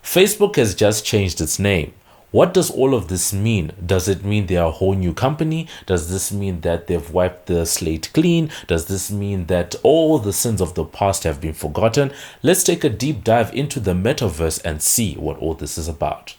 Facebook has just changed its name. What does all of this mean? Does it mean they are a whole new company? Does this mean that they've wiped the slate clean? Does this mean that all the sins of the past have been forgotten? Let's take a deep dive into the metaverse and see what all this is about.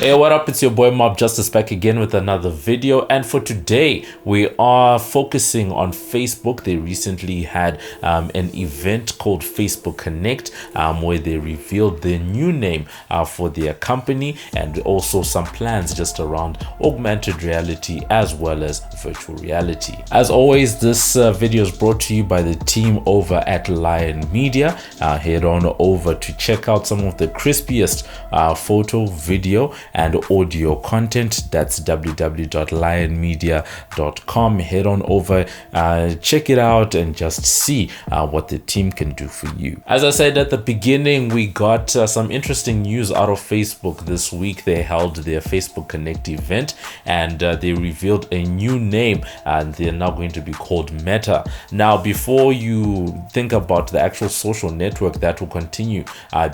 Hey, what up? It's your boy MobbJustice back again with another video, and for today we are focusing on Facebook. They recently had an event called Facebook Connect where they revealed their new name for their company and also some plans just around augmented reality as well as virtual reality. As always, this video is brought to you by the team over at Liyon Media. Head on over to check out some of the crispiest photo, video and audio content. That's www.lionmedia.com. Head on over, check it out and just see what the team can do for you. As I said at the beginning, we got some interesting news out of Facebook this week. They held their Facebook Connect event and they revealed a new name, and they're now going to be called Meta. Now, before you think about the actual social network that will continue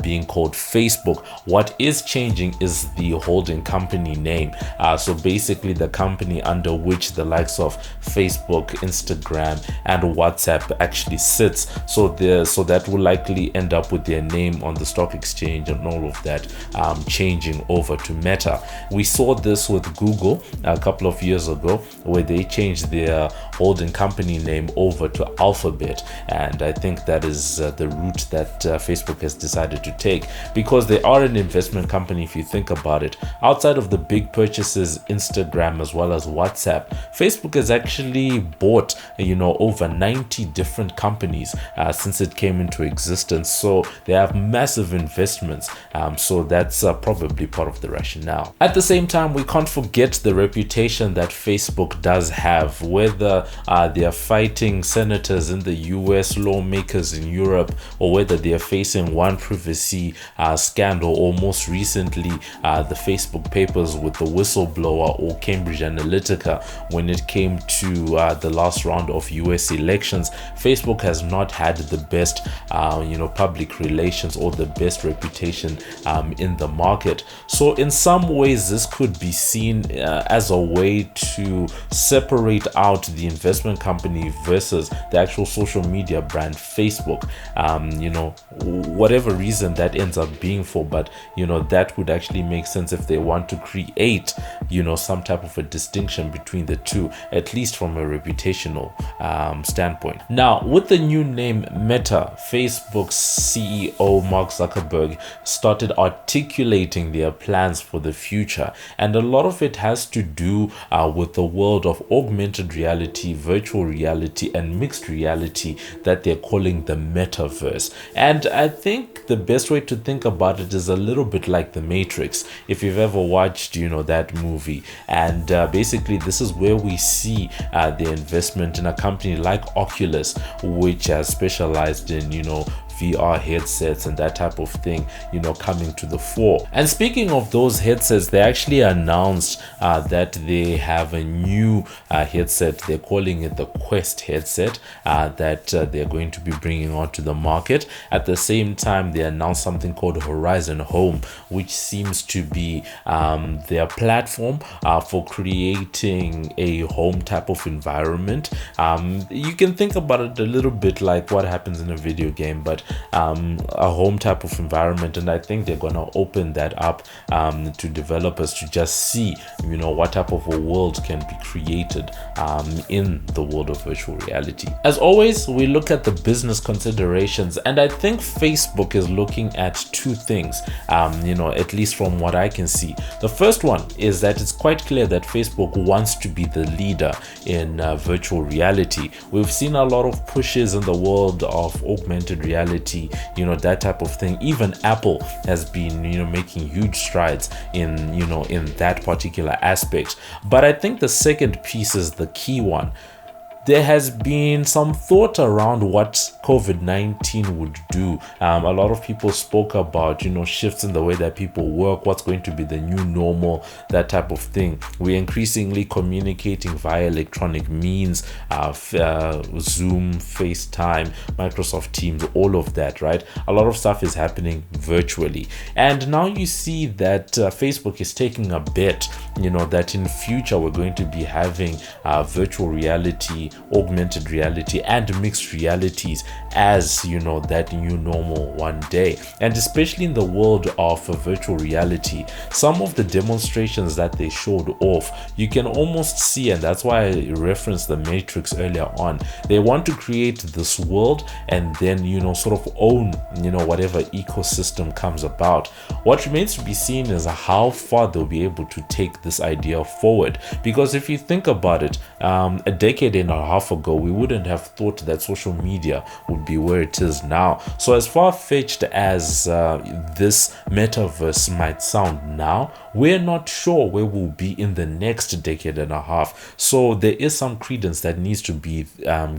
being called Facebook, what is changing is the holding company name. So basically the company under which the likes of Facebook, Instagram and WhatsApp actually sits. So that will likely end up with their name on the stock exchange and all of that changing over to Meta. We saw this with Google a couple of years ago where they changed their holding company name over to Alphabet, and I think that is the route that Facebook has decided to take, because they are an investment company. If you think about it, outside of the big purchases, Instagram as well as WhatsApp, Facebook has actually bought over 90 different companies since it came into existence. So they have massive investments, so that's probably part of the rationale. At the same time, we can't forget the reputation that Facebook does have, whether they are fighting senators in the US, lawmakers in Europe, or whether they are facing one privacy scandal, or most recently the Facebook papers with the whistleblower or Cambridge Analytica when it came to the last round of US elections. Facebook has not had the best public relations or the best reputation in the market. So in some ways this could be seen as a way to separate out the investment company versus the actual social media brand Facebook. Whatever reason that ends up being for, but that would actually make sense if they want to create some type of a distinction between the two, at least from a reputational standpoint. Now, with the new name Meta, Facebook's CEO Mark Zuckerberg started articulating their plans for the future, and a lot of it has to do with the world of augmented reality, virtual reality and mixed reality that they're calling the metaverse. And I think the best way to think about it is a little bit like the Matrix, if you've ever watched that movie. And basically this is where we see the investment in a company like Oculus, which has specialized in VR headsets and that type of thing coming to the fore. And speaking of those headsets, they actually announced that they have a new headset. They're calling it the Quest headset that they're going to be bringing onto the market. At the same time, they announced something called Horizon Home, which seems to be their platform for creating a home type of environment. You can think about it a little bit like what happens in a video game, but a home type of environment. And I think they're going to open that up to developers to just see what type of a world can be created in the world of virtual reality. As always, we look at the business considerations, and I think Facebook is looking at two things, at least from what I can see. The first one is that it's quite clear that Facebook wants to be the leader in virtual reality. We've seen a lot of pushes in the world of augmented reality, that type of thing. Even Apple has been making huge strides in in that particular aspect. But I think the second piece is the key one. there has been some thought around what COVID-19 would do. A lot of people spoke about, shifts in the way that people work, what's going to be the new normal, that type of thing. We're increasingly communicating via electronic means, Zoom, FaceTime, Microsoft Teams, all of that, right? A lot of stuff is happening virtually. And now you see that Facebook is taking a bet, that in future we're going to be having virtual reality, augmented reality, and mixed realities as that new normal one day. And especially in the world of virtual reality, some of the demonstrations that they showed off, you can almost see, and that's why I referenced the Matrix earlier on. They want to create this world and then sort of own whatever ecosystem comes about. What remains to be seen is how far they'll be able to take this idea forward, because if you think about it, a decade and a half ago we wouldn't have thought that social media would be where it is now. So as far-fetched as this metaverse might sound now, we're not sure where we'll be in the next decade and a half. So there is some credence that needs to be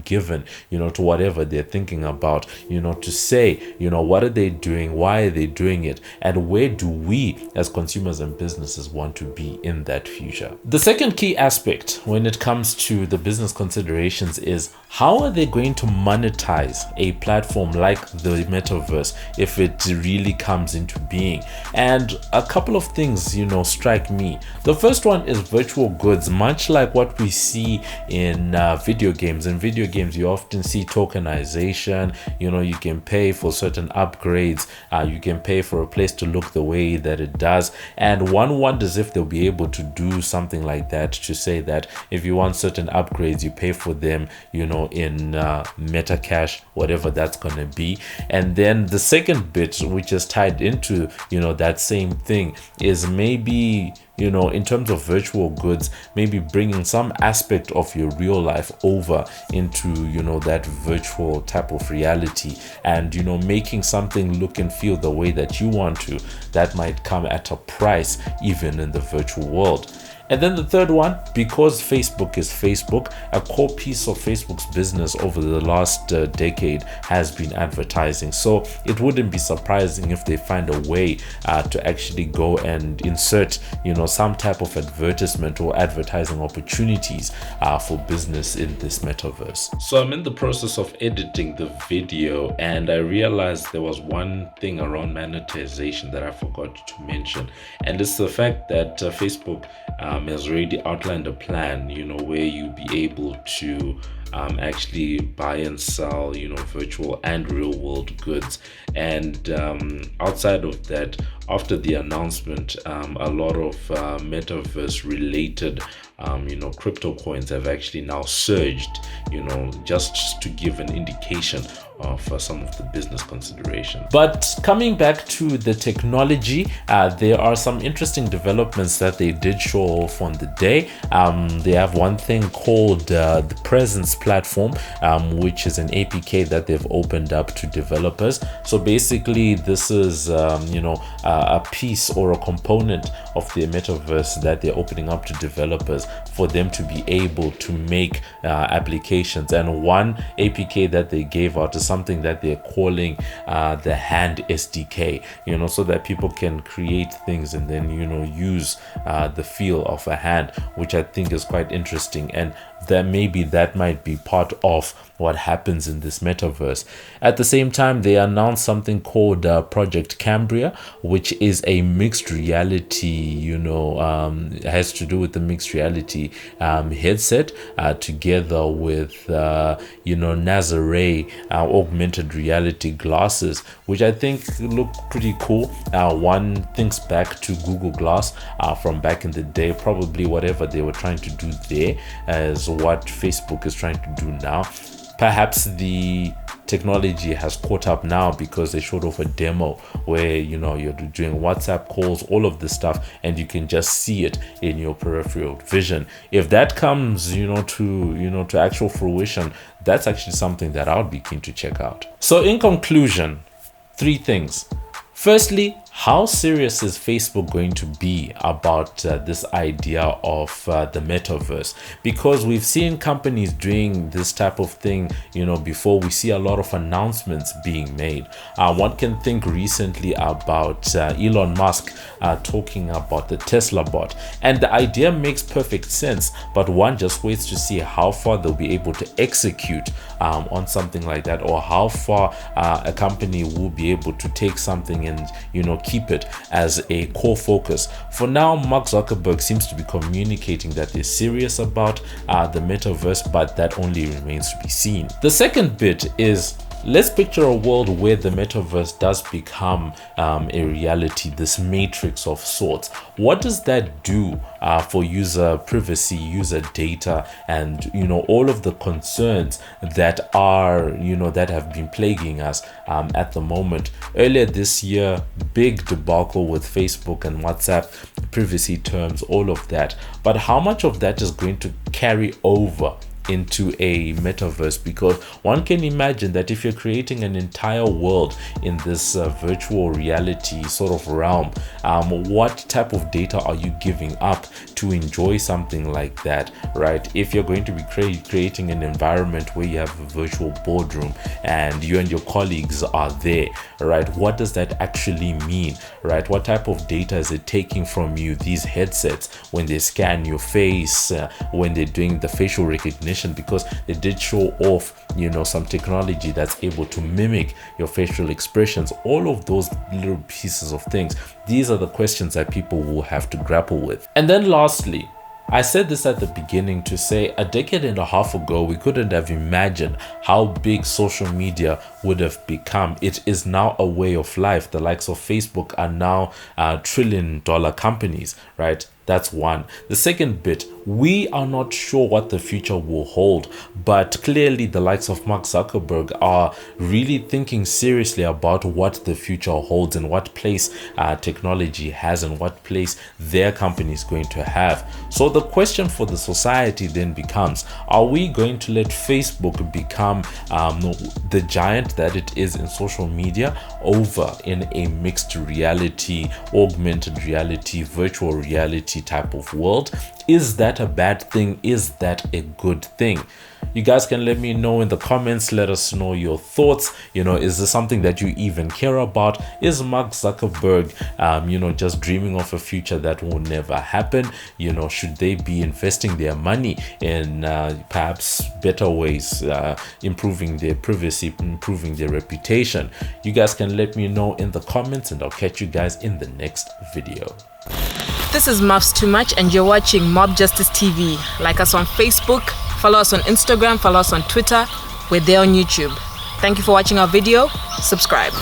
given to whatever they're thinking about, to say what are they doing, why are they doing it, and where do we as consumers and businesses want to be in that future. The second key aspect when it comes to the business considerations is how are they going to monetize a platform like the metaverse if it really comes into being. And a couple of things strike me. The first one is virtual goods, much like what we see in video games. In video games you often see tokenization. You can pay for certain upgrades, you can pay for a place to look the way that it does, and one wonders if they'll be able to do something like that, to say that if you want certain upgrades you pay for them in meta cash, whatever that's going to be. And then the second bit, which is tied into that same thing, is maybe in terms of virtual goods, maybe bringing some aspect of your real life over into that virtual type of reality, and making something look and feel the way that you want to. That might come at a price even in the virtual world. And then the third one, because Facebook is Facebook, a core piece of Facebook's business over the last decade has been advertising. So it wouldn't be surprising if they find a way to actually go and insert, some type of advertisement or advertising opportunities for business in this metaverse. So I'm in the process of editing the video, and I realized there was one thing around monetization that I forgot to mention, and it's the fact that Facebook has already outlined a plan, where you'll be able to actually buy and sell, virtual and real world goods. And outside of that, after the announcement, a lot of metaverse related crypto coins have actually now surged, just to give an indication of some of the business considerations. But coming back to the technology, there are some interesting developments that they did show off on the day. They have one thing called the Presence platform, which is an APK that they've opened up to developers. So basically this is a piece or a component of the metaverse that they're opening up to developers for them to be able to make applications. And one APK that they gave out is something that they're calling the Hand SDK, so that people can create things and then use the feel of a hand, which I think is quite interesting, and that maybe that might be part of what happens in this metaverse. At the same time, they announced something called Project Cambria, which is a mixed reality, has to do with the mixed reality headset, together with Nazare augmented reality glasses, which I think look pretty cool. One thinks back to Google Glass from back in the day. Probably whatever they were trying to do there is what Facebook is trying to do now. Perhaps the technology has caught up now because they showed off a demo where you're doing WhatsApp calls, all of this stuff, and you can just see it in your peripheral vision. If that comes to actual fruition, that's actually something that I would be keen to check out. So in conclusion, 3 things. Firstly, How serious is Facebook going to be about this idea of the metaverse? Because we've seen companies doing this type of thing, before. We see a lot of announcements being made. One can think recently about Elon Musk talking about the Tesla bot, and the idea makes perfect sense, but one just waits to see how far they'll be able to execute on something like that, or how far a company will be able to take something and keep it as a core focus. For now, Mark Zuckerberg seems to be communicating that they're serious about the metaverse, but that only remains to be seen. The second bit is, let's picture a world where the metaverse does become a reality, this matrix of sorts. What does that do for user privacy, user data, and all of the concerns that are that have been plaguing us at the moment? Earlier this year, big debacle with Facebook and WhatsApp, privacy terms, all of that. But how much of that is going to carry over into a metaverse? Because one can imagine that if you're creating an entire world in this virtual reality sort of realm, what type of data are you giving up to enjoy something like that, right? If you're going to be creating an environment where you have a virtual boardroom and you and your colleagues are there, right? What does that actually mean, right? What type of data is it taking from you, these headsets, when they scan your face, when they're doing the facial recognition? Because they did show off some technology that's able to mimic your facial expressions, all of those little pieces of things. These are the questions that people will have to grapple with. And then lastly, I said this at the beginning to say, a decade and a half ago, we couldn't have imagined how big social media would have become. It is now a way of life. The likes of Facebook are now trillion-dollar companies, right? That's one. The second bit, we are not sure what the future will hold, but clearly the likes of Mark Zuckerberg are really thinking seriously about what the future holds and what place technology has and what place their company is going to have. So the question for the society then becomes, are we going to let Facebook become the giant that it is in social media over in a mixed reality, augmented reality, virtual reality type of world? Is that a bad thing? Is that a good thing? You guys can let me know in the comments. Let us know your thoughts. Is this something that you even care about? Is Mark Zuckerberg just dreaming of a future that will never happen? Should they be investing their money in perhaps better ways, improving their privacy, improving their reputation? You guys can let me know in the comments, and I'll catch you guys in the next video. This is Muffs Too Much, and you're watching MobbJustice TV. Like us on Facebook, follow us on Instagram, follow us on Twitter. We're there on YouTube. Thank you for watching our video. Subscribe.